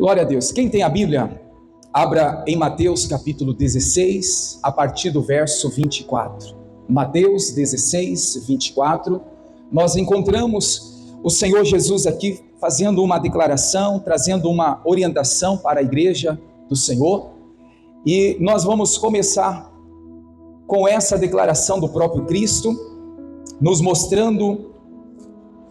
Glória a Deus. Quem tem a Bíblia, abra em Mateus capítulo 16, a partir do verso 24. Mateus 16, 24. Nós encontramos o Senhor Jesus aqui fazendo uma declaração, trazendo uma orientação para a igreja do Senhor. E nós vamos começar com essa declaração do próprio Cristo, nos mostrando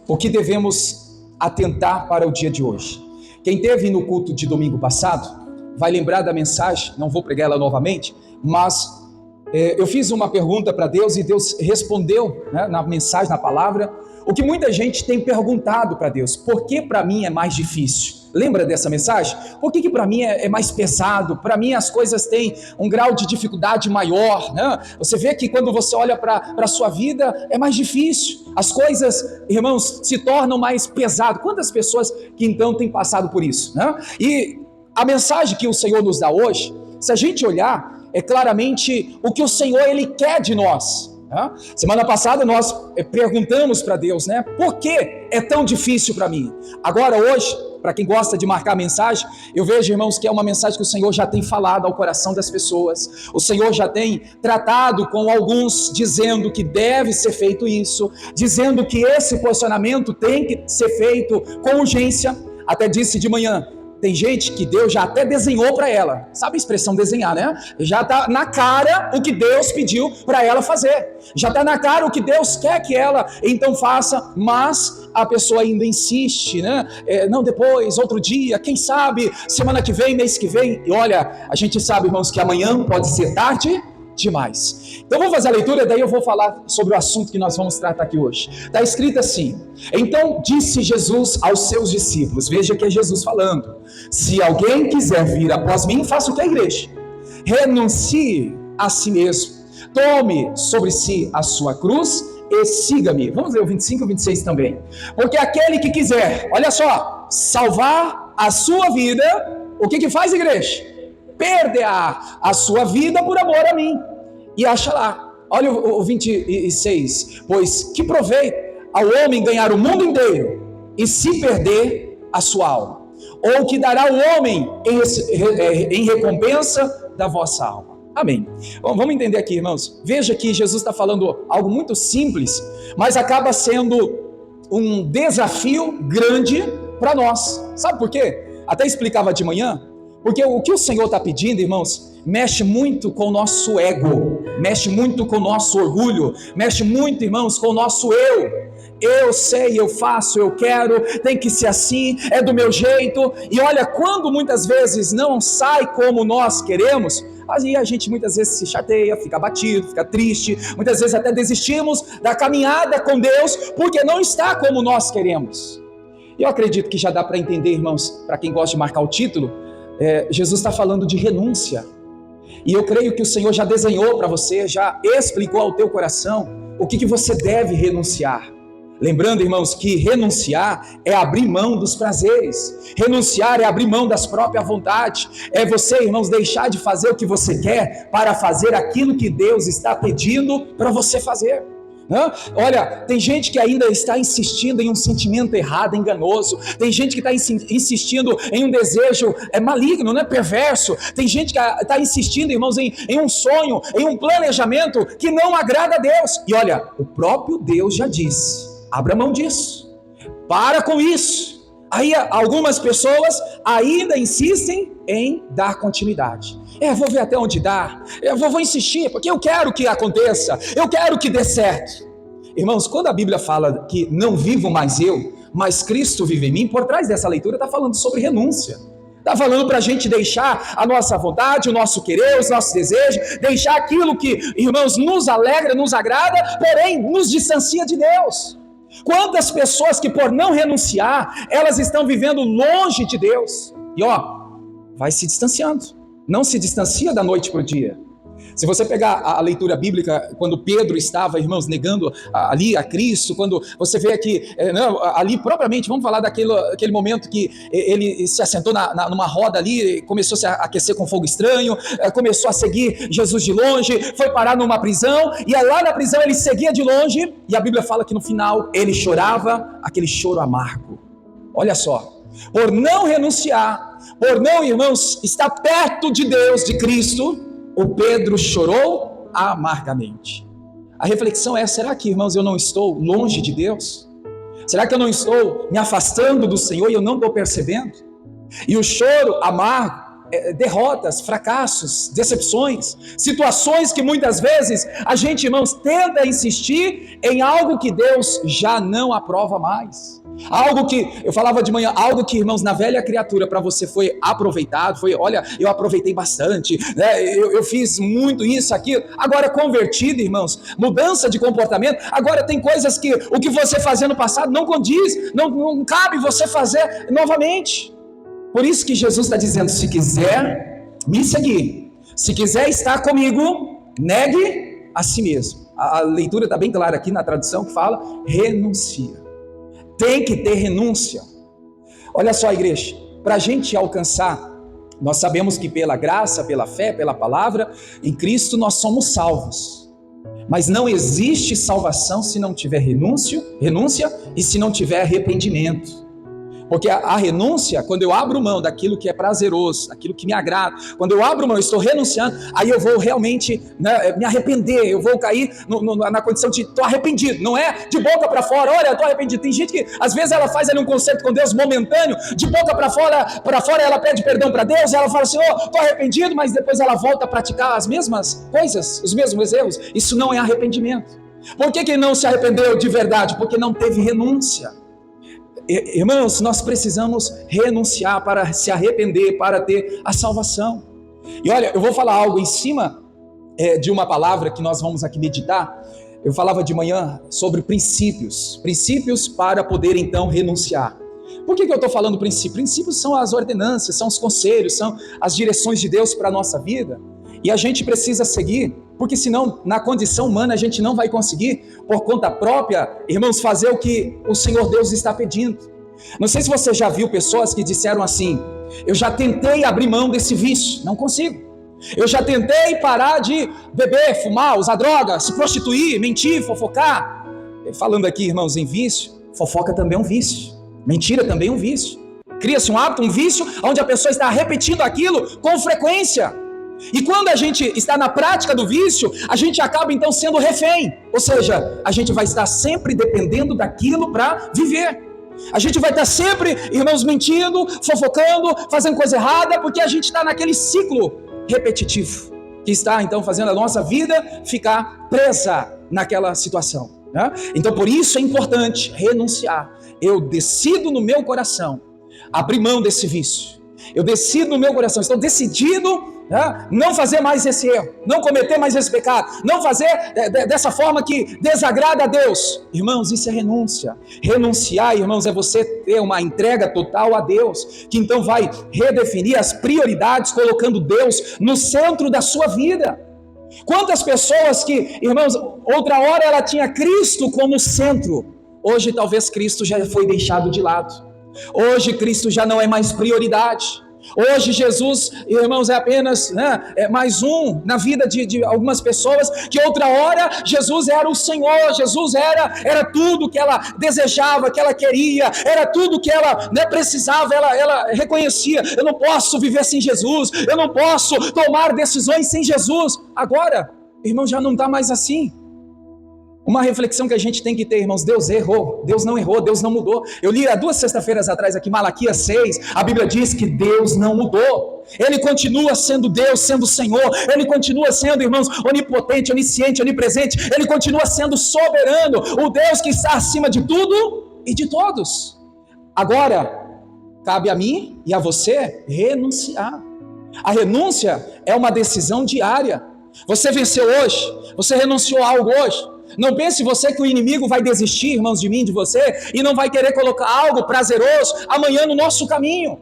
o que devemos atentar para o dia de hoje. Quem teve no culto de domingo passado vai lembrar da mensagem, não vou pregar ela novamente, mas eu fiz uma pergunta para Deus e Deus respondeu, né, na mensagem, na palavra, o que muita gente tem perguntado para Deus: por que para mim é mais difícil? Lembra dessa mensagem? Por que para mim é mais pesado? Para mim as coisas têm um grau de dificuldade maior, né? Você vê que quando você olha para a sua vida é mais difícil. As coisas, irmãos, se tornam mais pesadas. Quantas pessoas que então têm passado por isso, né? E a mensagem que o Senhor nos dá hoje, se a gente olhar, é claramente o que o Senhor Ele quer de nós. Semana passada nós perguntamos para Deus, né? Por que é tão difícil para mim? Agora hoje, para quem gosta de marcar mensagem, eu vejo, irmãos, que é uma mensagem que o Senhor já tem falado ao coração das pessoas. O Senhor já tem tratado com alguns, dizendo que deve ser feito isso, dizendo que esse posicionamento tem que ser feito com urgência. Até disse de manhã, tem gente que Deus já até desenhou para ela. Sabe a expressão desenhar, né? Já está na cara o que Deus pediu para ela fazer. Já está na cara o que Deus quer que ela então faça, mas a pessoa ainda insiste, né? Não, depois, outro dia, quem sabe, semana que vem, mês que vem. E olha, a gente sabe, irmãos, que amanhã pode ser tarde demais. Então vamos fazer a leitura, daí eu vou falar sobre o assunto que nós vamos tratar aqui hoje. Está escrito assim: então disse Jesus aos seus discípulos, veja que é Jesus falando: se alguém quiser vir após mim, faça o que a igreja? Renuncie a si mesmo, tome sobre si a sua cruz e siga-me. Vamos ler o 25 e o 26 também. Porque aquele que quiser, olha só, salvar a sua vida, o que faz, igreja? Perderá a sua vida por amor a mim, e acha lá. Olha o 26, pois que proveito ao homem ganhar o mundo inteiro e se perder a sua alma? Ou que dará o homem em recompensa da vossa alma? Amém. Bom, vamos entender aqui, irmãos. Veja que Jesus está falando algo muito simples, mas acaba sendo um desafio grande para nós. Sabe por quê? Até explicava de manhã. Porque o que o Senhor está pedindo, irmãos, mexe muito com o nosso ego, mexe muito com o nosso orgulho, mexe muito, irmãos, com o nosso eu. Eu sei, eu faço, eu quero, tem que ser assim, é do meu jeito. E olha, quando muitas vezes não sai como nós queremos, aí a gente muitas vezes se chateia, fica abatido, fica triste, muitas vezes até desistimos da caminhada com Deus, porque não está como nós queremos. Eu acredito que já dá para entender, irmãos, para quem gosta de marcar o título, Jesus está falando de renúncia, e eu creio que o Senhor já desenhou para você, já explicou ao teu coração o que você deve renunciar. Lembrando, irmãos, que renunciar é abrir mão dos prazeres, renunciar é abrir mão das próprias vontades, é você, irmãos, deixar de fazer o que você quer para fazer aquilo que Deus está pedindo para você fazer. Olha, tem gente que ainda está insistindo em um sentimento errado, enganoso. Tem gente que está insistindo em um desejo maligno, perverso. Tem gente que está insistindo, irmãos, em um sonho, em um planejamento que não agrada a Deus. E olha, o próprio Deus já disse: abra mão disso, para com isso. Aí algumas pessoas ainda insistem em dar continuidade. Vou ver até onde dá, vou insistir, porque eu quero que aconteça, eu quero que dê certo. Irmãos, quando a Bíblia fala que não vivo mais eu, mas Cristo vive em mim, por trás dessa leitura está falando sobre renúncia. Está falando para a gente deixar a nossa vontade, o nosso querer, os nossos desejos, deixar aquilo que, irmãos, nos alegra, nos agrada, porém nos distancia de Deus. Quantas pessoas que por não renunciar, elas estão vivendo longe de Deus. E vai se distanciando. Não se distancia da noite para o dia. Se você pegar a leitura bíblica, quando Pedro estava, irmãos, negando ali a Cristo, quando você vê aqui, ali propriamente, vamos falar daquele momento que ele se assentou numa roda ali, começou a se aquecer com fogo estranho, começou a seguir Jesus de longe, foi parar numa prisão, e lá na prisão ele seguia de longe, e a Bíblia fala que no final ele chorava aquele choro amargo. Olha só, por não renunciar, por não, irmãos, estar perto de Deus, de Cristo, o Pedro chorou amargamente. A reflexão é: será que, irmãos, eu não estou longe de Deus? Será que eu não estou me afastando do Senhor e eu não estou percebendo? E o choro amargo, derrotas, fracassos, decepções, situações que muitas vezes a gente, irmãos, tenta insistir em algo que Deus já não aprova mais. Algo que, eu falava de manhã, algo que, irmãos, na velha criatura para você foi aproveitado, foi, olha, eu aproveitei bastante, né? eu fiz muito isso, aquilo. Agora convertido, irmãos, mudança de comportamento, agora tem coisas que o que você fazia no passado não condiz, não cabe você fazer novamente. Por isso que Jesus está dizendo: se quiser me seguir, se quiser estar comigo, negue a si mesmo. A leitura está bem clara aqui na tradução que fala: renuncia. Tem que ter renúncia. Olha só, igreja, para a gente alcançar, nós sabemos que pela graça, pela fé, pela palavra, em Cristo nós somos salvos. Mas não existe salvação se não tiver renúncia e se não tiver arrependimento. Porque a renúncia, quando eu abro mão daquilo que é prazeroso, daquilo que me agrada, quando eu abro mão, eu estou renunciando, aí eu vou realmente, né, me arrepender, eu vou cair na condição de estou arrependido, não é de boca para fora, olha, eu estou arrependido. Tem gente que às vezes ela faz ali um concerto com Deus momentâneo, de boca para fora ela pede perdão para Deus, ela fala assim: estou arrependido, mas depois ela volta a praticar as mesmas coisas, os mesmos erros. Isso não é arrependimento. Por que não se arrependeu de verdade? Porque não teve renúncia. Irmãos, nós precisamos renunciar para se arrepender, para ter a salvação. E olha, eu vou falar algo em cima de uma palavra que nós vamos aqui meditar. Eu falava de manhã sobre princípios para poder então renunciar. Por que eu estou falando princípios? Princípios são as ordenanças, são os conselhos, são as direções de Deus para a nossa vida. E a gente precisa seguir, porque senão, na condição humana, a gente não vai conseguir, por conta própria, irmãos, fazer o que o Senhor Deus está pedindo. Não sei se você já viu pessoas que disseram assim: eu já tentei abrir mão desse vício, não consigo. Eu já tentei parar de beber, fumar, usar droga, se prostituir, mentir, fofocar. Falando aqui, irmãos, em vício, fofoca também é um vício, mentira também é um vício. Cria-se um hábito, um vício, onde a pessoa está repetindo aquilo com frequência. E quando a gente está na prática do vício, a gente acaba então sendo refém. Ou seja, a gente vai estar sempre dependendo daquilo para viver. A gente vai estar sempre, irmãos, mentindo, fofocando, fazendo coisa errada, porque a gente está naquele ciclo repetitivo, que está então fazendo a nossa vida ficar presa naquela situação, né? Então por isso é importante renunciar. Eu decido no meu coração abrir mão desse vício. Eu decido no meu coração, estou decidido não fazer mais esse erro, não cometer mais esse pecado, não fazer dessa forma que desagrada a Deus. Irmãos, isso é renúncia. Renunciar, irmãos, é você ter uma entrega total a Deus, que então vai redefinir as prioridades, colocando Deus no centro da sua vida. Quantas pessoas que, irmãos, outra hora ela tinha Cristo como centro, hoje talvez Cristo já foi deixado de lado, hoje Cristo já não é mais prioridade. Hoje Jesus, irmãos, é apenas mais um na vida de algumas pessoas, que outra hora Jesus era o Senhor, Jesus era tudo que ela desejava, que ela queria, era tudo que ela precisava, ela reconhecia: eu não posso viver sem Jesus, eu não posso tomar decisões sem Jesus. Agora, irmão, já não está mais assim. Uma reflexão que a gente tem que ter, irmãos: Deus errou, Deus não errou, Deus não mudou. Eu li há 2 sextas-feiras atrás aqui, Malaquias 6, a Bíblia diz que Deus não mudou. Ele continua sendo Deus, sendo Senhor, Ele continua sendo, irmãos, onipotente, onisciente, onipresente, Ele continua sendo soberano, o Deus que está acima de tudo e de todos. Agora, cabe a mim e a você renunciar. A renúncia é uma decisão diária. Você venceu hoje, você renunciou a algo hoje. Não pense você que o inimigo vai desistir, irmãos, de mim, de você, e não vai querer colocar algo prazeroso amanhã no nosso caminho.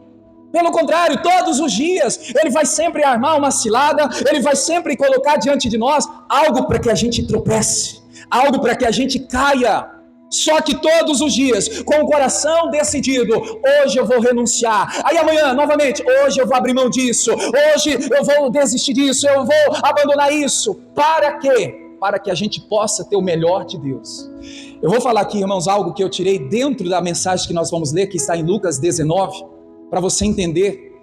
Pelo contrário, todos os dias, ele vai sempre armar uma cilada, ele vai sempre colocar diante de nós algo para que a gente tropece, algo para que a gente caia. Só que todos os dias, com o coração decidido: hoje eu vou renunciar, aí amanhã, novamente, hoje eu vou abrir mão disso, hoje eu vou desistir disso, eu vou abandonar isso. Para quê? Para que a gente possa ter o melhor de Deus. Eu vou falar aqui, irmãos, algo que eu tirei dentro da mensagem que nós vamos ler, que está em Lucas 19, para você entender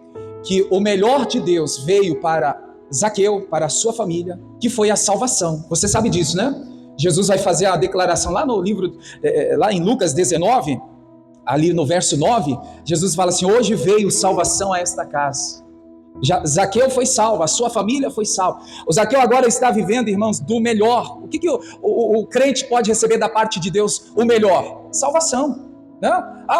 que o melhor de Deus veio para Zaqueu, para a sua família, que foi a salvação. Você sabe disso, né? Jesus vai fazer a declaração lá no livro, lá em Lucas 19, ali no verso 9, Jesus fala assim: hoje veio salvação a esta casa. Zaqueu foi salvo, a sua família foi salva. O Zaqueu agora está vivendo, irmãos, do melhor. O que o crente pode receber da parte de Deus? O melhor: salvação, né?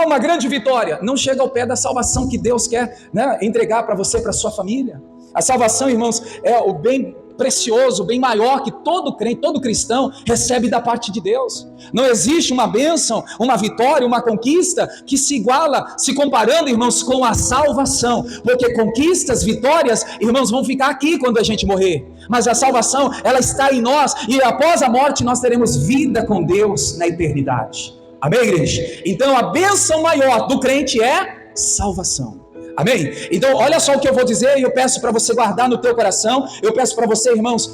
Uma grande vitória, não chega ao pé da salvação que Deus quer, né, entregar para você, para a sua família. A salvação, irmãos, é o bem precioso, bem maior que todo crente, todo cristão recebe da parte de Deus. Não existe uma bênção, uma vitória, uma conquista que se iguala, se comparando, irmãos, com a salvação, porque conquistas, vitórias, irmãos, vão ficar aqui quando a gente morrer, mas a salvação, ela está em nós, e após a morte nós teremos vida com Deus na eternidade. Amém, igreja? Então a bênção maior do crente é salvação. Amém? Então olha só o que eu vou dizer, e eu peço para você guardar no teu coração, eu peço para você, irmãos,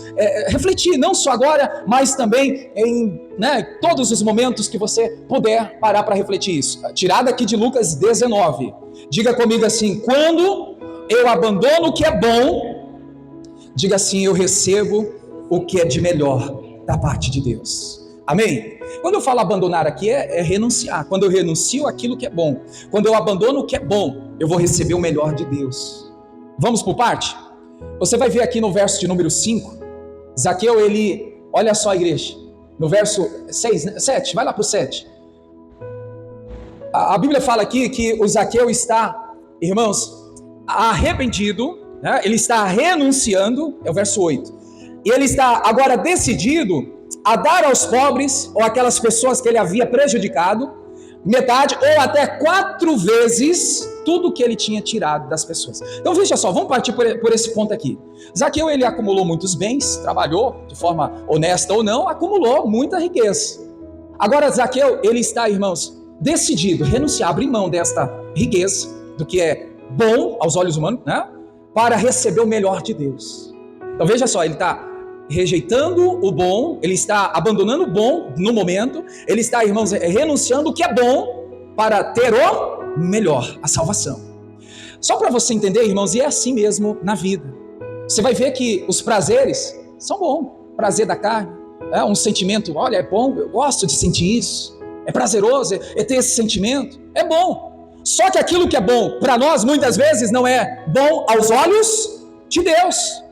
refletir, não só agora, mas também em todos os momentos que você puder parar para refletir isso. Tirada aqui de Lucas 19, diga comigo assim: quando eu abandono o que é bom, diga assim: eu recebo o que é de melhor da parte de Deus. Amém? Quando eu falo abandonar aqui é renunciar. Quando eu renuncio aquilo que é bom, quando eu abandono o que é bom, eu vou receber o melhor de Deus. Vamos por parte? Você vai ver aqui no verso de número 5, Zaqueu, ele, olha só, igreja, no verso 7, vai lá para o 7. A Bíblia fala aqui que o Zaqueu está, irmãos, arrependido, né? Ele está renunciando, é o verso 8, e ele está agora decidido a dar aos pobres, ou aquelas pessoas que ele havia prejudicado, metade ou até 4 vezes tudo que ele tinha tirado das pessoas. Então veja só, vamos partir por esse ponto aqui. Zaqueu, ele acumulou muitos bens, trabalhou de forma honesta ou não, acumulou muita riqueza. Agora Zaqueu, ele está, irmãos, decidido a renunciar, abrir mão desta riqueza, do que é bom aos olhos humanos, né, para receber o melhor de Deus. Então veja só, ele está rejeitando o bom, ele está abandonando o bom no momento, ele está, irmãos, renunciando o que é bom para ter o melhor, a salvação. Só para você entender, irmãos, e é assim mesmo na vida. Você vai ver que os prazeres são bons, prazer da carne, é um sentimento, olha, é bom, eu gosto de sentir isso, é prazeroso, é ter esse sentimento, é bom. Só que aquilo que é bom para nós, muitas vezes, não é bom aos olhos de Deus.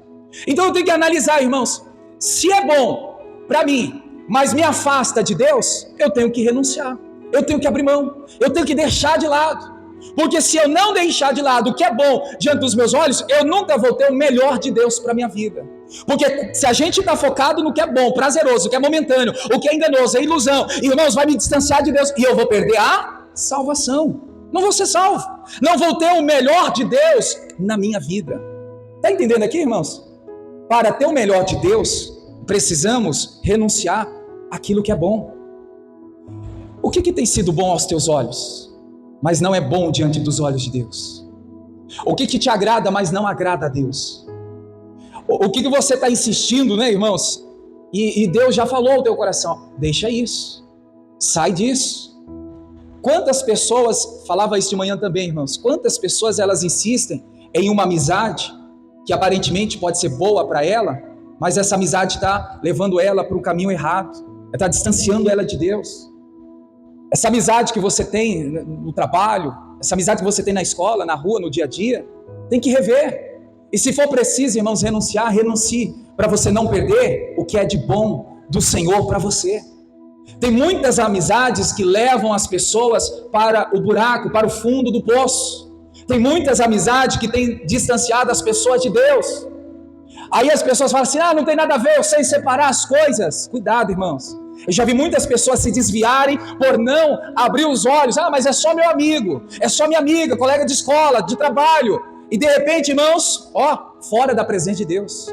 Então eu tenho que analisar, irmãos, se é bom para mim, mas me afasta de Deus, eu tenho que renunciar, eu tenho que abrir mão, eu tenho que deixar de lado, porque se eu não deixar de lado o que é bom diante dos meus olhos, eu nunca vou ter o melhor de Deus para a minha vida. Porque se a gente está focado no que é bom, prazeroso, o que é momentâneo, o que é enganoso, é ilusão, irmãos, vai me distanciar de Deus, e eu vou perder a salvação, não vou ser salvo, não vou ter o melhor de Deus na minha vida. Está entendendo aqui, irmãos? Para ter o melhor de Deus, precisamos renunciar àquilo que é bom. O que tem sido bom aos teus olhos, mas não é bom diante dos olhos de Deus? O que te agrada, mas não agrada a Deus? O que você está insistindo, né, irmãos? E Deus já falou ao teu coração: deixa isso, sai disso. Quantas pessoas, falava isso de manhã também, irmãos, quantas pessoas elas insistem em uma amizade que aparentemente pode ser boa para ela, mas essa amizade está levando ela para um caminho errado, está distanciando ela de Deus. Essa amizade que você tem no trabalho, essa amizade que você tem na escola, na rua, no dia a dia, tem que rever. E se for preciso, irmãos, renunciar, renuncie, para você não perder o que é de bom do Senhor para você. Tem muitas amizades que levam as pessoas para o buraco, para o fundo do poço. Tem muitas amizades que têm distanciado as pessoas de Deus. Aí as pessoas falam assim: não tem nada a ver, eu sei separar as coisas. Cuidado, irmãos. Eu já vi muitas pessoas se desviarem por não abrir os olhos. Mas é só meu amigo, é só minha amiga, colega de escola, de trabalho. E de repente, irmãos, fora da presença de Deus.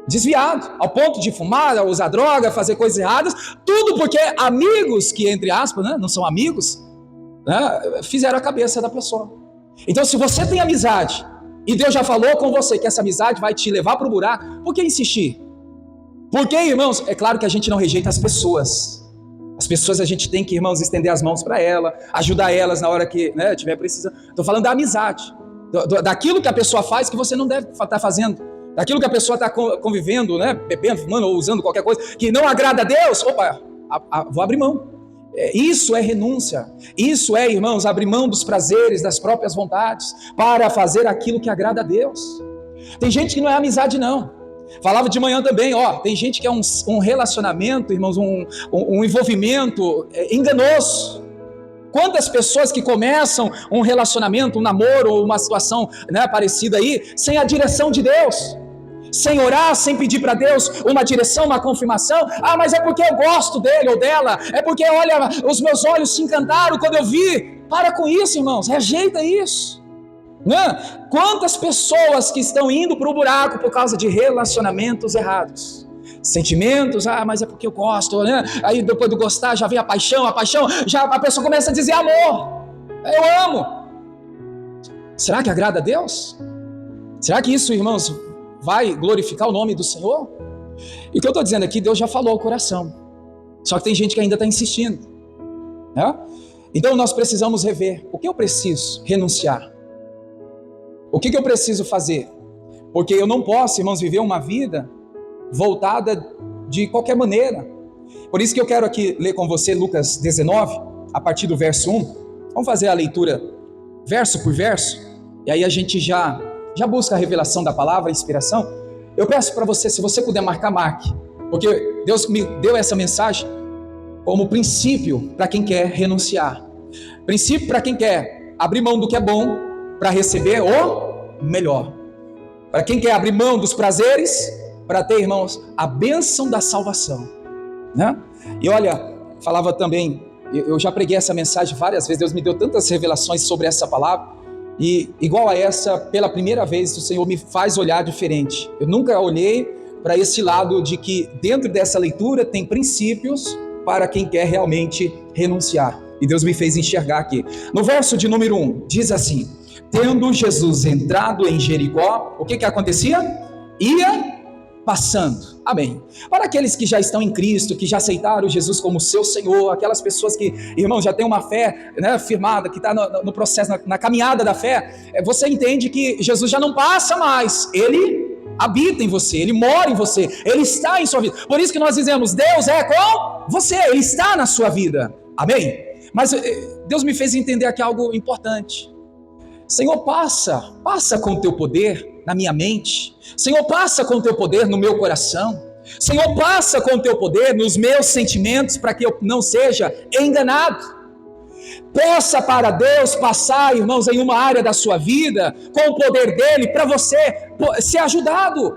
Desviado, ao ponto de fumar, usar droga, fazer coisas erradas. Tudo porque amigos que, entre aspas, não são amigos, fizeram a cabeça da pessoa. Então, se você tem amizade, e Deus já falou com você que essa amizade vai te levar para o buraco, por que insistir? Porque, irmãos, é claro que a gente não rejeita as pessoas. As pessoas a gente tem que, irmãos, estender as mãos para elas, ajudar elas na hora que tiver precisando. Estou falando da amizade. daquilo que a pessoa faz que você não deve estar fazendo, daquilo que a pessoa está convivendo, né, bebendo, fumando ou usando qualquer coisa que não agrada a Deus. Opa, vou abrir mão. Isso é renúncia. Isso é, irmãos, abrir mão dos prazeres, das próprias vontades, para fazer aquilo que agrada a Deus. Tem gente que não é amizade, não. Falava de manhã também, tem gente que é um relacionamento, irmãos, um envolvimento enganoso. Quantas pessoas que começam um relacionamento, um namoro ou uma situação, né, parecida aí, sem a direção de Deus, sem orar, sem pedir para Deus uma direção, uma confirmação. Mas é porque eu gosto dele ou dela, é porque, olha, os meus olhos se encantaram quando eu vi. Para com isso, irmãos, rejeita isso, né? Quantas pessoas que estão indo para o buraco por causa de relacionamentos errados, sentimentos, mas é porque eu gosto, né? Aí depois do gostar já vem a paixão, já a pessoa começa a dizer amor, eu amo. Será que agrada a Deus? Será que isso, irmãos, vai glorificar o nome do Senhor? E o que eu estou dizendo aqui, Deus já falou ao coração, só que tem gente que ainda está insistindo, né? Então nós precisamos rever. O que eu preciso renunciar? O que eu preciso fazer? Porque eu não posso, irmãos, viver uma vida voltada de qualquer maneira. Por isso que eu quero aqui ler com você Lucas 19, a partir do verso 1. Vamos fazer a leitura verso por verso, e aí a gente já busca a revelação da palavra, a inspiração. Eu peço para você, se você puder marcar, marque, porque Deus me deu essa mensagem como princípio para quem quer renunciar, princípio para quem quer abrir mão do que é bom para receber o melhor, para quem quer abrir mão dos prazeres para ter, irmãos, a bênção da salvação, né? E olha, falava também, eu já preguei essa mensagem várias vezes, Deus me deu tantas revelações sobre essa palavra, e igual a essa, pela primeira vez o Senhor me faz olhar diferente. Eu nunca olhei para esse lado de que dentro dessa leitura tem princípios para quem quer realmente renunciar, e Deus me fez enxergar aqui. No verso de número 1, diz assim: tendo Jesus entrado em Jericó, o que acontecia? Ia passando. Amém. Para aqueles que já estão em Cristo, que já aceitaram Jesus como seu Senhor, aquelas pessoas que, irmão, já tem uma fé, né, firmada, que está no processo, na caminhada da fé, você entende que Jesus já não passa mais, Ele habita em você, Ele mora em você, Ele está em sua vida. Por isso que nós dizemos, Deus é com você, Ele está na sua vida. Amém? Mas Deus me fez entender aqui algo importante. Senhor, passa com o teu poder na minha mente. Senhor, passa com o teu poder no meu coração. Senhor, passa com o teu poder nos meus sentimentos, para que eu não seja enganado. Peça para Deus passar, irmãos, em uma área da sua vida, com o poder dele, para você ser ajudado,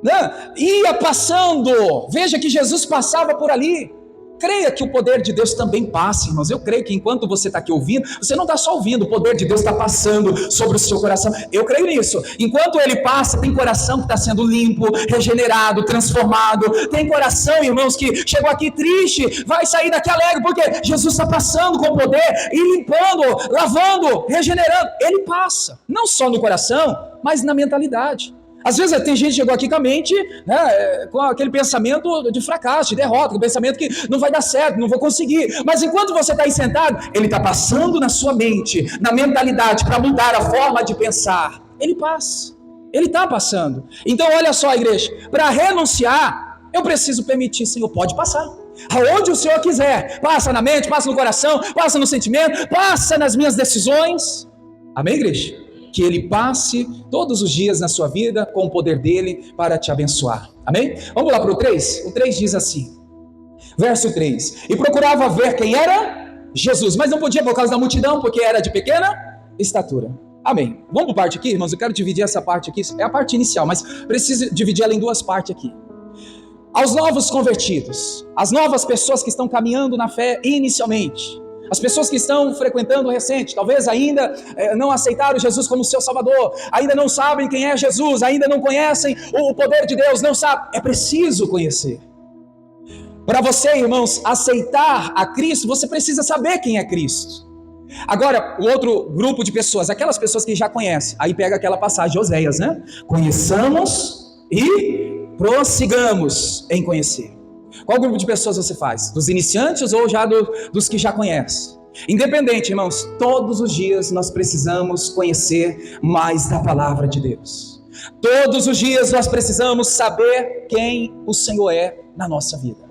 né? Ia passando, veja que Jesus passava por ali. Creia que o poder de Deus também passa, irmãos. Eu creio que enquanto você está aqui ouvindo, você não está só ouvindo, o poder de Deus está passando sobre o seu coração. Eu creio nisso. Enquanto ele passa, tem coração que está sendo limpo, regenerado, transformado. Tem coração, irmãos, que chegou aqui triste, vai sair daqui alegre, porque Jesus está passando com poder e limpando, lavando, regenerando. Ele passa, não só no coração, mas na mentalidade. Às vezes tem gente que chegou aqui com a mente, né, com aquele pensamento de fracasso, de derrota, com o pensamento que não vai dar certo, não vou conseguir. Mas enquanto você está aí sentado, ele está passando na sua mente, na mentalidade, para mudar a forma de pensar. Ele passa, ele está passando. Então olha só, igreja, para renunciar, eu preciso permitir, Senhor, pode passar. Aonde o Senhor quiser, passa na mente, passa no coração, passa no sentimento, passa nas minhas decisões. Amém, igreja? Que Ele passe todos os dias na sua vida com o poder dEle para te abençoar. Amém? Vamos lá para o 3? O 3 diz assim, verso 3. E procurava ver quem era Jesus, mas não podia por causa da multidão, porque era de pequena estatura. Amém. Vamos para a parte aqui, irmãos? Eu quero dividir essa parte aqui, é a parte inicial, mas preciso dividir ela em duas partes aqui. Aos novos convertidos, as novas pessoas que estão caminhando na fé inicialmente, as pessoas que estão frequentando recente, talvez ainda não aceitaram Jesus como seu Salvador, ainda não sabem quem é Jesus, ainda não conhecem o poder de Deus, não sabem. É preciso conhecer. Para você, irmãos, aceitar a Cristo, você precisa saber quem é Cristo. Agora, o outro grupo de pessoas, aquelas pessoas que já conhecem, aí pega aquela passagem de Oséias, né? Conheçamos e prossigamos em conhecer. Qual grupo de pessoas você faz? Dos iniciantes ou já dos que já conhecem? Independente, irmãos, todos os dias nós precisamos conhecer mais da palavra de Deus. Todos os dias nós precisamos saber quem o Senhor é na nossa vida.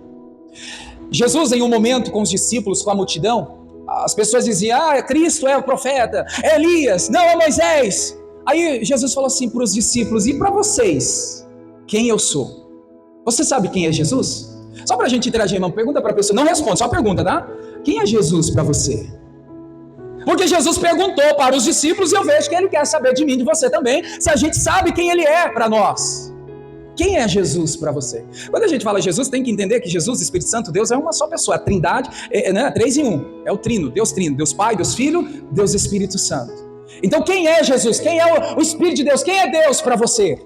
Jesus, em um momento com os discípulos, com a multidão, as pessoas diziam: Cristo é o profeta, é Elias, não é Moisés. Aí Jesus falou assim para os discípulos: e para vocês, quem eu sou? Você sabe quem é Jesus? Só para a gente interagir, irmão, pergunta para a pessoa, não responde, só pergunta, tá? Quem é Jesus para você? Porque Jesus perguntou para os discípulos, e eu vejo que ele quer saber de mim e de você também, se a gente sabe quem ele é para nós. Quem é Jesus para você? Quando a gente fala Jesus, tem que entender que Jesus, Espírito Santo, Deus é uma só pessoa. A Trindade, né? 3 em 1, é o Trino, Deus Pai, Deus Filho, Deus Espírito Santo. Então quem é Jesus? Quem é o Espírito de Deus? Quem é Deus para você?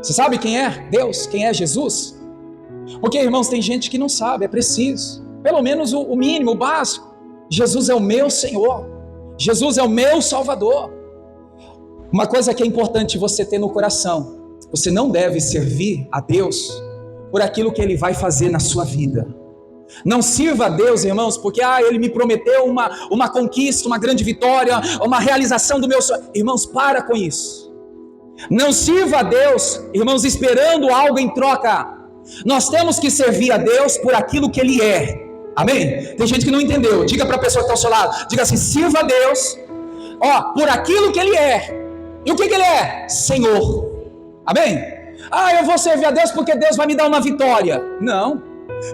Você sabe quem é Deus? Quem é Jesus? Porque, irmãos, tem gente que não sabe, é preciso, pelo menos o mínimo, o básico. Jesus é o meu Senhor, Jesus é o meu Salvador. Uma coisa que é importante você ter no coração: você não deve servir a Deus por aquilo que Ele vai fazer na sua vida. Não sirva a Deus, irmãos, porque Ele me prometeu uma conquista, uma grande vitória, uma realização do meu sonho. Irmãos, para com isso. Não sirva a Deus, irmãos, esperando algo em troca. Nós temos que servir a Deus por aquilo que Ele é. Amém? Tem gente que não entendeu. Diga para a pessoa que está ao seu lado, diga assim: sirva a Deus, por aquilo que Ele é. E o que Ele é? Senhor. Amém? Eu vou servir a Deus porque Deus vai me dar uma vitória. Não,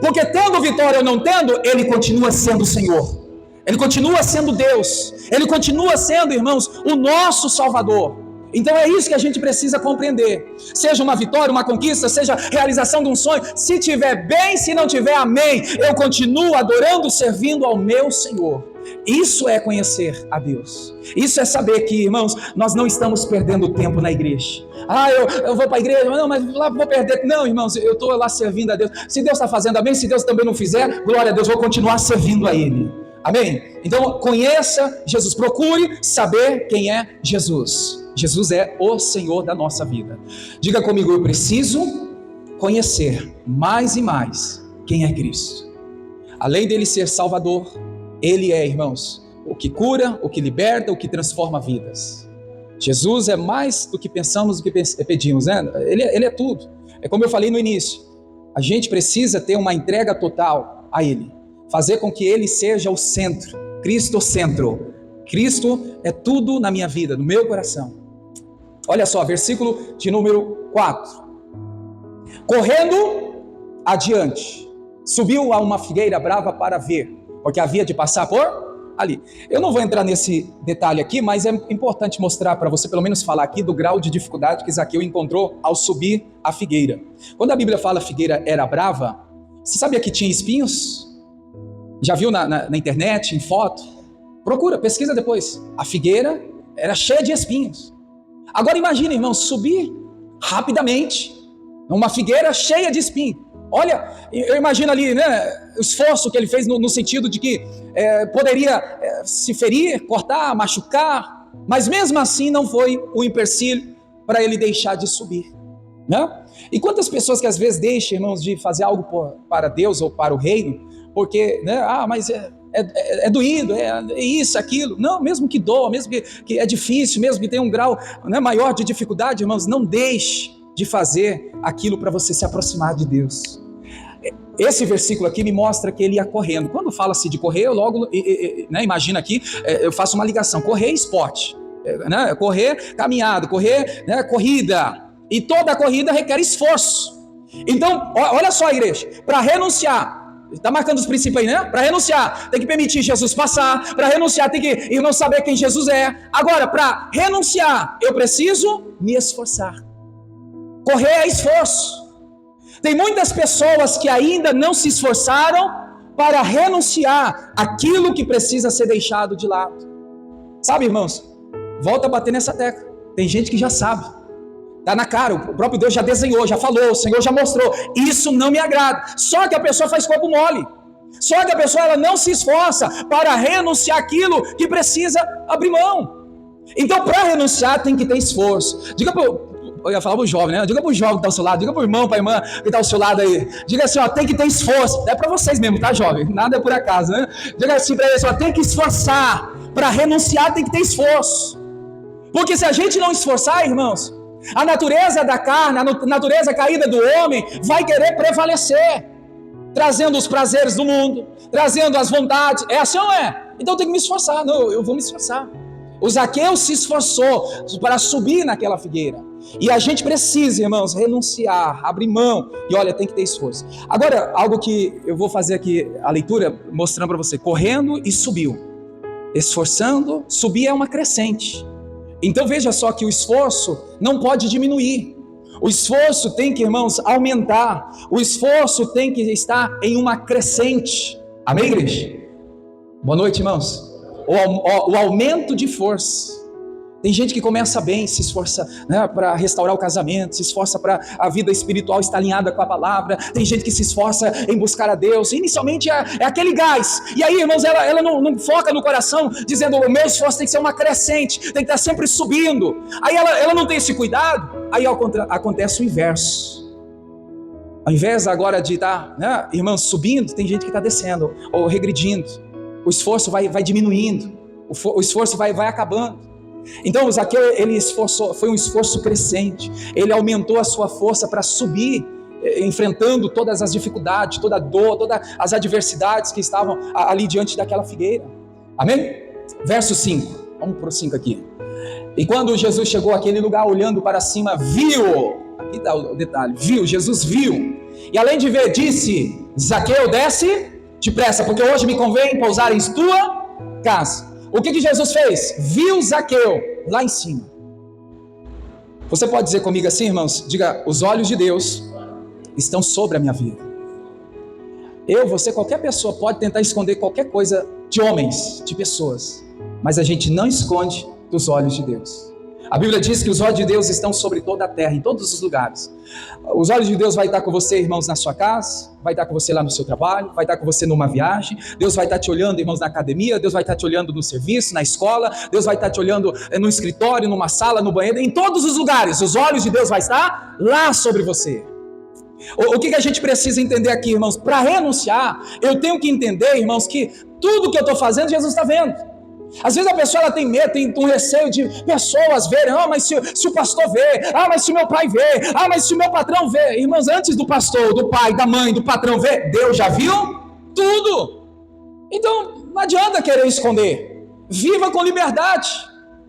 porque tendo vitória ou não tendo, Ele continua sendo o Senhor. Ele continua sendo Deus. Ele continua sendo, irmãos, o nosso Salvador. Então é isso que a gente precisa compreender. Seja uma vitória, uma conquista, seja realização de um sonho, se tiver bem, se não tiver, amém, eu continuo adorando, servindo ao meu Senhor. Isso é conhecer a Deus. Isso é saber que, irmãos, nós não estamos perdendo tempo na igreja. Eu vou para a igreja, não, mas lá vou perder. Não, irmãos, eu estou lá servindo a Deus. Se Deus está fazendo, amém. Se Deus também não fizer, glória a Deus, vou continuar servindo a Ele. Amém? Então conheça Jesus, procure saber quem é Jesus. Jesus é o Senhor da nossa vida. Diga comigo: eu preciso conhecer mais e mais quem é Cristo. Além dele ser Salvador, Ele é, irmãos, o que cura, o que liberta, o que transforma vidas. Jesus é mais do que pensamos, do que pedimos, né? Ele é tudo. É como eu falei no início, a gente precisa ter uma entrega total a Ele, fazer com que Ele seja o centro, Cristo o centro. Cristo é tudo na minha vida, no meu coração. Olha só, versículo de número 4. Correndo adiante, subiu a uma figueira brava para ver, porque havia de passar por ali. Eu não vou entrar nesse detalhe aqui, mas é importante mostrar para você, pelo menos falar aqui do grau de dificuldade que Zaqueu encontrou ao subir a figueira. Quando a Bíblia fala figueira era brava, você sabia que tinha espinhos? Já viu na internet, em foto? Procura, pesquisa depois. A figueira era cheia de espinhos. Agora imagine, irmão, subir rapidamente uma figueira cheia de espinhos. Olha, eu imagino ali, né, o esforço que ele fez no sentido de que poderia se ferir, cortar, machucar, mas mesmo assim não foi um empecilho para ele deixar de subir, né? E quantas pessoas que às vezes deixam, irmãos, de fazer algo para Deus ou para o reino, porque, né, mas é doído, é isso, aquilo. Não, mesmo que doa, mesmo que é difícil, mesmo que tenha um grau, né, maior de dificuldade, irmãos, não deixe de fazer aquilo para você se aproximar de Deus. Esse versículo aqui me mostra que ele ia correndo. Quando fala-se de correr, eu logo imagina aqui, eu faço uma ligação: correr, esporte, né? Correr, caminhada, correr, né? Corrida. E toda corrida requer esforço. Então, olha só, igreja, para renunciar, está marcando os princípios aí, né? Para renunciar, tem que permitir Jesus passar. Para renunciar, tem que irmão saber quem Jesus é. Agora, para renunciar, eu preciso me esforçar. Correr é esforço. Tem muitas pessoas que ainda não se esforçaram para renunciar aquilo que precisa ser deixado de lado. Sabe, irmãos? Volta a bater nessa tecla. Tem gente que já sabe. Está na cara, o próprio Deus já desenhou, já falou, o Senhor já mostrou. Isso não me agrada. Só que a pessoa faz corpo mole. Só que a pessoa ela não se esforça para renunciar aquilo que precisa abrir mão. Então, para renunciar tem que ter esforço. Diga para Eu ia falar pro jovem, né? Diga pro jovem que está ao seu lado, diga pro irmão, pra irmã que está ao seu lado aí. Diga assim, ó, tem que ter esforço. É para vocês mesmo, tá, jovem? Nada é por acaso, né? Diga assim para eles, ó, tem que esforçar. Para renunciar tem que ter esforço. Porque se a gente não esforçar, irmãos, a natureza da carne, a natureza caída do homem vai querer prevalecer, trazendo os prazeres do mundo, trazendo as vontades. É assim ou não é? Então eu tenho que me esforçar. Não, eu vou me esforçar. O Zaqueu se esforçou para subir naquela figueira. E a gente precisa, irmãos, renunciar, abrir mão. E olha, tem que ter esforço. Agora, algo que eu vou fazer aqui, a leitura, mostrando para você. Correndo e subiu. Esforçando, subir é uma crescente. Então veja só que o esforço não pode diminuir. O esforço tem que, irmãos, aumentar. O esforço tem que estar em uma crescente. Amém, igreja? Boa noite, irmãos. O aumento de força. Tem gente que começa bem, se esforça, né, para restaurar o casamento, se esforça para a vida espiritual estar alinhada com a palavra. Tem gente que se esforça em buscar a Deus. Inicialmente é aquele gás. E aí, irmãos, ela não foca no coração, dizendo, o meu esforço tem que ser uma crescente, tem que estar sempre subindo. Aí ela não tem esse cuidado. Aí acontece o inverso. Ao invés agora de estar, né, irmãos, subindo, tem gente que está descendo ou regredindo. O esforço vai diminuindo, o esforço vai acabando. Então o Zaqueu, ele esforçou, foi um esforço crescente. Ele aumentou a sua força para subir, enfrentando todas as dificuldades, toda a dor, todas as adversidades que estavam ali diante daquela figueira. Amém? Verso 5, vamos para o 5 aqui. E quando Jesus chegou àquele lugar, olhando para cima, viu, aqui está o detalhe, Jesus viu, e além de ver, disse, Zaqueu, desce depressa, porque hoje me convém pousar em tua casa. O que Jesus fez? Viu Zaqueu lá em cima. Você pode dizer comigo assim, irmãos? Diga, os olhos de Deus estão sobre a minha vida. Você, qualquer pessoa pode tentar esconder qualquer coisa de homens, de pessoas, mas a gente não esconde dos olhos de Deus. A Bíblia diz que os olhos de Deus estão sobre toda a terra, em todos os lugares. Os olhos de Deus vai estar com você, irmãos, na sua casa, vai estar com você lá no seu trabalho, vai estar com você numa viagem. Deus vai estar te olhando, irmãos, na academia. Deus vai estar te olhando no serviço, na escola. Deus vai estar te olhando no escritório, numa sala, no banheiro, em todos os lugares. Os olhos de Deus vai estar lá sobre você. O que a gente precisa entender aqui, irmãos? Para renunciar, eu tenho que entender, irmãos, que tudo que eu estou fazendo, Jesus está vendo. Às vezes a pessoa ela tem medo, tem um receio de pessoas verem, mas se o pastor vê, mas se o meu pai vê, mas se o meu patrão vê. Irmãos, antes do pastor, do pai, da mãe, do patrão ver, Deus já viu tudo. Então não adianta querer esconder, viva com liberdade,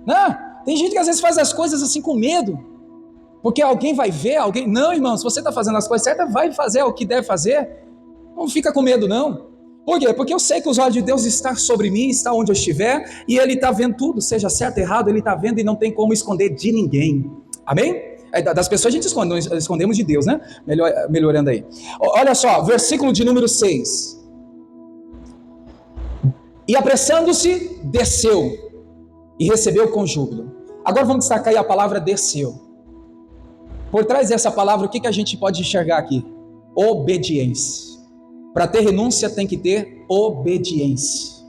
né? Tem gente que às vezes faz as coisas assim com medo, porque alguém vai ver, não, irmão, se você está fazendo as coisas certas, vai fazer o que deve fazer, não fica com medo não. Por quê? Porque eu sei que os olhos de Deus estão sobre mim, está onde eu estiver, e Ele está vendo tudo, seja certo ou errado, Ele está vendo e não tem como esconder de ninguém. Amém? Das pessoas a gente esconde, nós escondemos de Deus, né? Melhorando aí. Olha só, versículo de número 6. E apressando-se, desceu, e recebeu com júbilo. Agora vamos destacar aí a palavra desceu. Por trás dessa palavra, o que a gente pode enxergar aqui? Obediência. Para ter renúncia tem que ter obediência.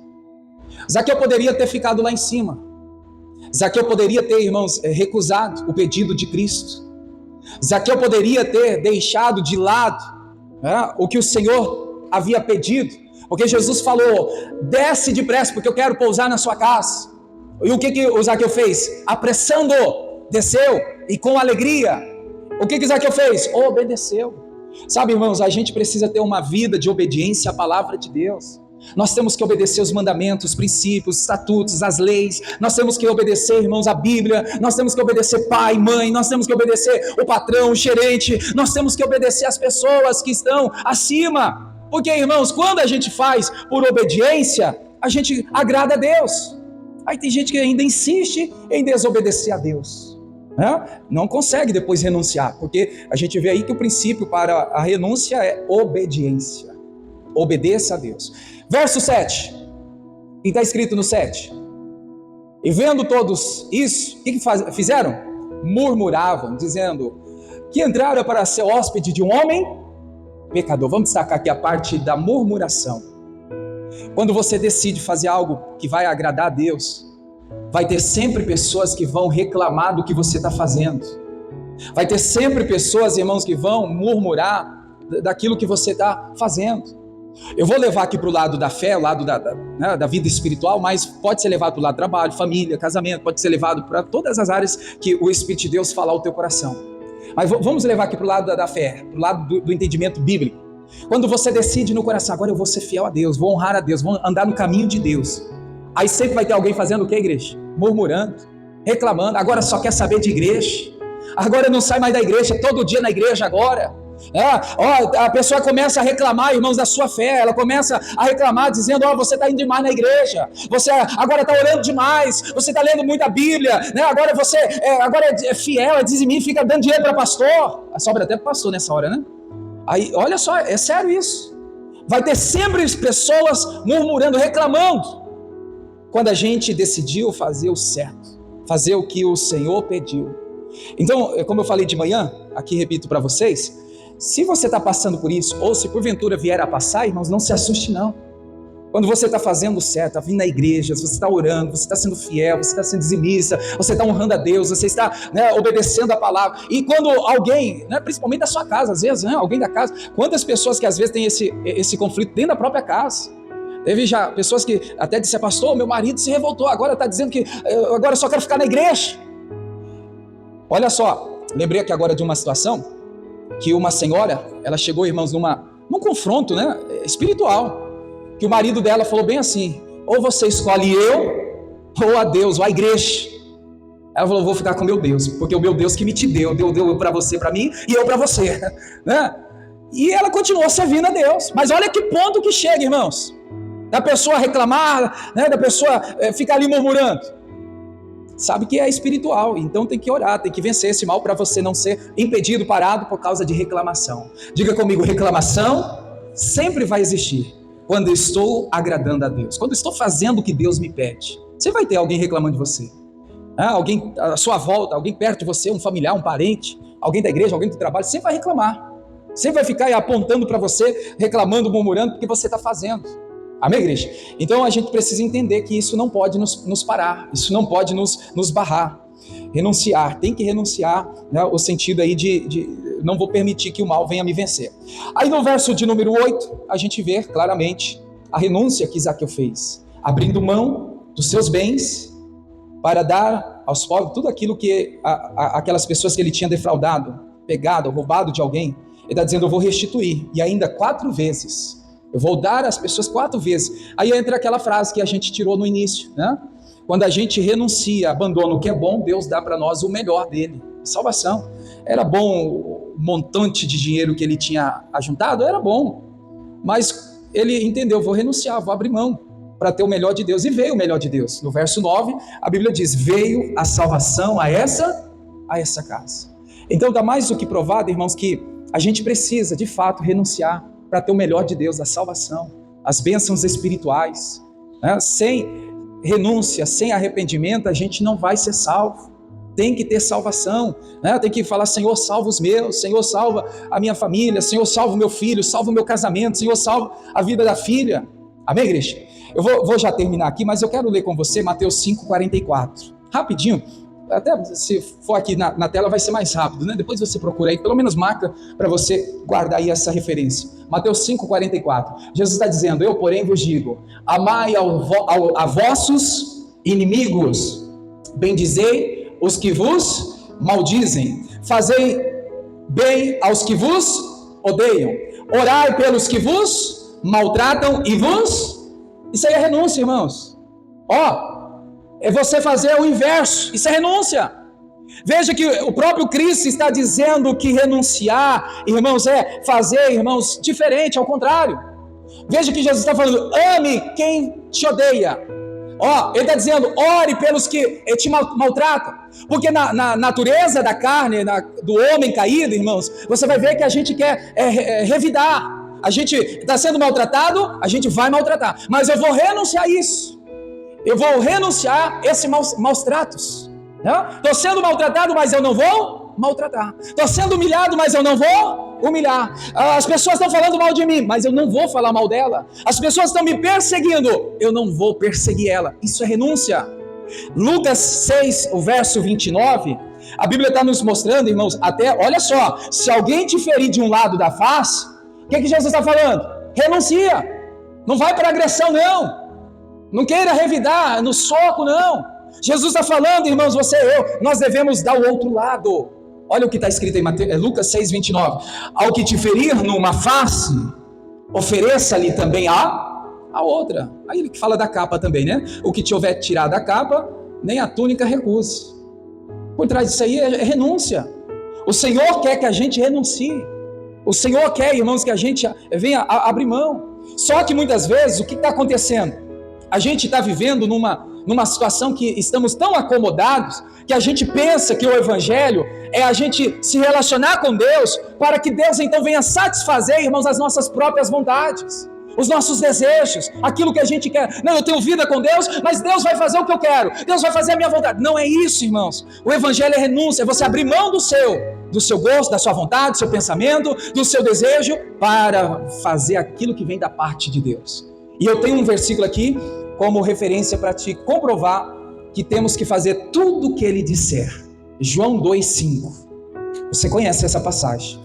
Zaqueu poderia ter ficado lá em cima. Zaqueu poderia ter, irmãos, recusado o pedido de Cristo. Zaqueu poderia ter deixado de lado, né, o que o Senhor havia pedido. Porque Jesus falou, desce depressa porque eu quero pousar na sua casa. E o que o Zaqueu fez? Apressando, desceu e com alegria. O que Zaqueu fez? Obedeceu. Sabe, irmãos, a gente precisa ter uma vida de obediência à palavra de Deus. Nós temos que obedecer os mandamentos, os princípios, os estatutos, as leis. Nós temos que obedecer, irmãos, a Bíblia. Nós temos que obedecer pai, mãe. Nós temos que obedecer o patrão, o gerente. Nós temos que obedecer as pessoas que estão acima. Porque, irmãos, quando a gente faz por obediência, a gente agrada a Deus. Aí tem gente que ainda insiste em desobedecer a Deus. Não consegue depois renunciar, porque a gente vê aí que o princípio para a renúncia é obediência. Obedeça a Deus. Verso 7, e está escrito no 7: e vendo todos isso, o que fizeram? Murmuravam, dizendo que entraram para ser hóspede de um homem pecador. Vamos destacar aqui a parte da murmuração. Quando você decide fazer algo que vai agradar a Deus, vai ter sempre pessoas que vão reclamar do que você está fazendo. Vai ter sempre pessoas, irmãos, que vão murmurar daquilo que você está fazendo. Eu vou levar aqui para o lado da fé, o lado da vida espiritual, mas pode ser levado para o lado do trabalho, família, casamento, pode ser levado para todas as áreas que o Espírito de Deus falar ao teu coração. Mas vamos levar aqui para o lado da fé, para o lado do entendimento bíblico. Quando você decide no coração, agora eu vou ser fiel a Deus, vou honrar a Deus, vou andar no caminho de Deus. Aí sempre vai ter alguém fazendo o que, igreja? Murmurando, reclamando, agora só quer saber de igreja, agora não sai mais da igreja, todo dia na igreja agora. A pessoa começa a reclamar, irmãos, da sua fé. Ela começa a reclamar dizendo, você está indo demais na igreja, você agora está orando demais, você está lendo muita Bíblia, né? Agora você agora é fiel, é dizimista, fica dando dinheiro para pastor. Sobra até para pastor nessa hora, né? Aí, olha só, é sério isso. Vai ter sempre pessoas murmurando, reclamando, quando a gente decidiu fazer o certo, fazer o que o Senhor pediu. Então, como eu falei de manhã, aqui repito para vocês, se você está passando por isso, ou se porventura vier a passar, irmãos, não se assuste não. Quando você está fazendo o certo, está vindo na igreja, você está orando, você está sendo fiel, você está sendo dizimista, você está honrando a Deus, você está, obedecendo a palavra. E quando alguém, principalmente da sua casa, às vezes, alguém da casa, quantas pessoas que às vezes têm esse conflito dentro da própria casa? Teve já pessoas que até disseram, pastor, meu marido se revoltou, agora está dizendo que agora eu só quero ficar na igreja. Olha só, lembrei aqui agora de uma situação, que uma senhora, ela chegou, irmãos, num confronto, espiritual, que o marido dela falou bem assim, ou você escolhe eu, ou a Deus, ou a igreja. Ela falou, vou ficar com meu Deus, porque o meu Deus que me te deu para você, para mim, e eu para você, E ela continuou servindo a Deus, mas olha que ponto que chega, irmãos, da pessoa reclamar, da pessoa ficar ali murmurando. Sabe que é espiritual, então tem que orar, tem que vencer esse mal para você não ser impedido, parado por causa de reclamação. Diga comigo, reclamação sempre vai existir quando eu estou agradando a Deus, quando eu estou fazendo o que Deus me pede. Você vai ter alguém reclamando de você, alguém à sua volta, alguém perto de você, um familiar, um parente, alguém da igreja, alguém do trabalho, sempre vai reclamar, sempre vai ficar aí apontando para você, reclamando, murmurando, porque você está fazendo. Amém, igreja? Então a gente precisa entender que isso não pode nos parar, isso não pode nos barrar. Renunciar, tem que renunciar, o sentido aí de não vou permitir que o mal venha me vencer. Aí no verso de número 8, a gente vê claramente a renúncia que Zaqueu fez, abrindo mão dos seus bens para dar aos pobres tudo aquilo que aquelas pessoas que ele tinha defraudado, pegado, roubado de alguém. Ele está dizendo, eu vou restituir, e ainda 4 vezes. Eu vou dar às pessoas 4 vezes. Aí entra aquela frase que a gente tirou no início, Quando a gente renuncia, abandona o que é bom, Deus dá para nós o melhor dele, salvação. Era bom o montante de dinheiro que ele tinha ajuntado? Era bom. Mas ele entendeu, vou renunciar, vou abrir mão para ter o melhor de Deus. E veio o melhor de Deus. No verso 9, a Bíblia diz, veio a salvação a essa casa. Então está mais do que provado, irmãos, que a gente precisa, de fato, renunciar para ter o melhor de Deus, a salvação, as bênçãos espirituais. Sem renúncia, sem arrependimento, a gente não vai ser salvo. Tem que ter salvação, tem que falar, Senhor, salva os meus, Senhor, salva a minha família, Senhor, salva o meu filho, salva o meu casamento, Senhor, salva a vida da filha. Amém, igreja? Eu vou já terminar aqui, mas eu quero ler com você Mateus 5,44. Rapidinho. Até se for aqui na tela vai ser mais rápido, Depois você procura aí, pelo menos marca para você guardar aí essa referência. Mateus 5,44. Jesus está dizendo, eu porém vos digo, amai a vossos inimigos, bendizei os que vos maldizem, fazei bem aos que vos odeiam, orai pelos que vos maltratam e vos... Isso aí é renúncia, irmãos. É você fazer o inverso, isso é renúncia. Veja que o próprio Cristo está dizendo que renunciar, irmãos, é fazer, irmãos, diferente, ao contrário. Veja que Jesus está falando, ame quem te odeia. Ele está dizendo, ore pelos que te maltratam. Porque na natureza da carne, do homem caído, irmãos, você vai ver que a gente quer revidar. A gente está sendo maltratado, a gente vai maltratar. Mas eu vou renunciar a isso. Eu vou renunciar a esses maus tratos. Estou sendo maltratado, mas eu não vou maltratar. Estou sendo humilhado, mas eu não vou humilhar. As pessoas estão falando mal de mim, mas eu não vou falar mal dela. As pessoas estão me perseguindo, eu não vou perseguir ela. Isso é renúncia. Lucas 6, o verso 29, A Bíblia está nos mostrando, irmãos, até, olha só, se alguém te ferir de um lado da face, o que Jesus está falando? Renuncia, não vai para agressão não, não queira revidar no soco não. Jesus está falando, irmãos, você e eu, nós devemos dar o outro lado. Olha o que está escrito em Lucas 6:29, ao que te ferir numa face, ofereça-lhe também a outra. Aí ele fala da capa também, né? O que te houver tirar da capa, nem a túnica recuse. Por trás disso aí é renúncia. O Senhor quer que a gente renuncie. O Senhor quer, irmãos, que a gente venha abrir mão. Só que muitas vezes, o que está acontecendo? A gente está vivendo numa situação que estamos tão acomodados, que a gente pensa que o Evangelho é a gente se relacionar com Deus, para que Deus então venha satisfazer, irmãos, as nossas próprias vontades, os nossos desejos, aquilo que a gente quer. Não, eu tenho vida com Deus, mas Deus vai fazer o que eu quero, Deus vai fazer a minha vontade. Não é isso, irmãos. O Evangelho é renúncia, é você abrir mão do seu gosto, da sua vontade, do seu pensamento, do seu desejo, para fazer aquilo que vem da parte de Deus. E eu tenho um versículo aqui como referência para te comprovar que temos que fazer tudo o que ele disser. João 2,5. Você conhece essa passagem?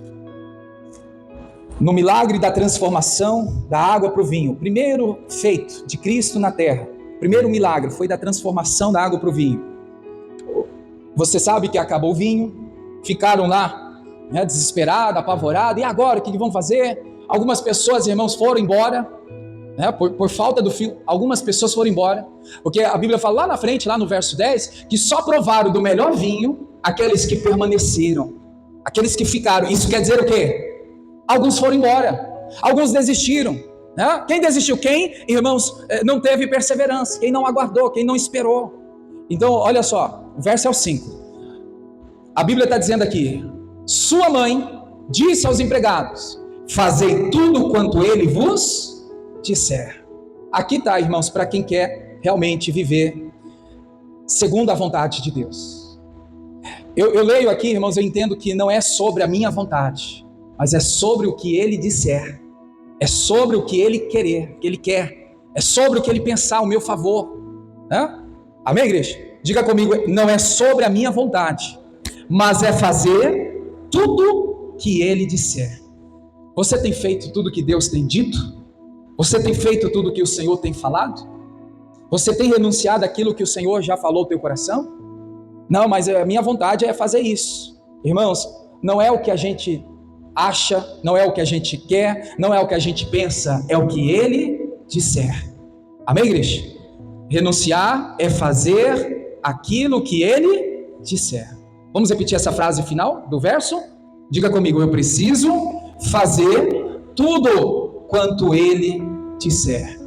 No milagre da transformação da água para o vinho, o primeiro feito de Cristo na terra, o primeiro milagre foi da transformação da água para o vinho. Você sabe que acabou o vinho, ficaram lá, né, desesperados, apavorados, e agora o que vão fazer? Algumas pessoas, irmãos, foram embora, né, por falta do fio. Algumas pessoas foram embora, porque a Bíblia fala lá na frente, lá no verso 10, que só provaram do melhor vinho aqueles que permaneceram, aqueles que ficaram. Isso quer dizer o quê? Alguns foram embora, alguns desistiram, né? Quem desistiu? Quem, irmãos, não teve perseverança, quem não aguardou, quem não esperou. Então, olha só, o verso é o 5. A Bíblia está dizendo aqui: sua mãe disse aos empregados: fazei tudo quanto ele vos disser. Aqui está, irmãos, para quem quer realmente viver segundo a vontade de Deus. Eu leio aqui, irmãos, eu entendo que não é sobre a minha vontade, mas é sobre o que ele disser, é sobre o que ele quer, é sobre o que ele pensar ao meu favor, né? Amém, igreja? Diga comigo, não é sobre a minha vontade, mas é fazer tudo que ele disser. Você tem feito tudo que Deus tem dito? Você tem feito tudo que o Senhor tem falado? Você tem renunciado àquilo que o Senhor já falou no teu coração? Não, mas a minha vontade é fazer isso. Irmãos, não é o que a gente acha, não é o que a gente quer, não é o que a gente pensa, é o que ele disser. Amém, igreja? Renunciar é fazer aquilo que ele disser. Vamos repetir essa frase final do verso? Diga comigo, eu preciso fazer tudo quanto ele disser.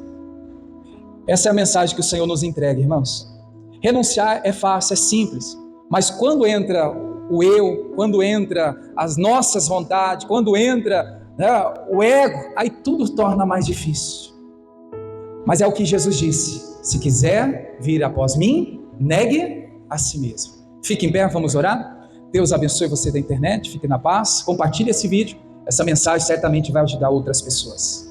Essa é a mensagem que o Senhor nos entrega, irmãos. Renunciar é fácil, é simples, mas quando entra o eu, quando entra as nossas vontades, quando entra, né, o ego, aí tudo torna mais difícil. Mas é o que Jesus disse: se quiser vir após mim, negue a si mesmo. Fique em pé, vamos orar. Deus abençoe você da internet, fique na paz, compartilhe esse vídeo, essa mensagem certamente vai ajudar outras pessoas.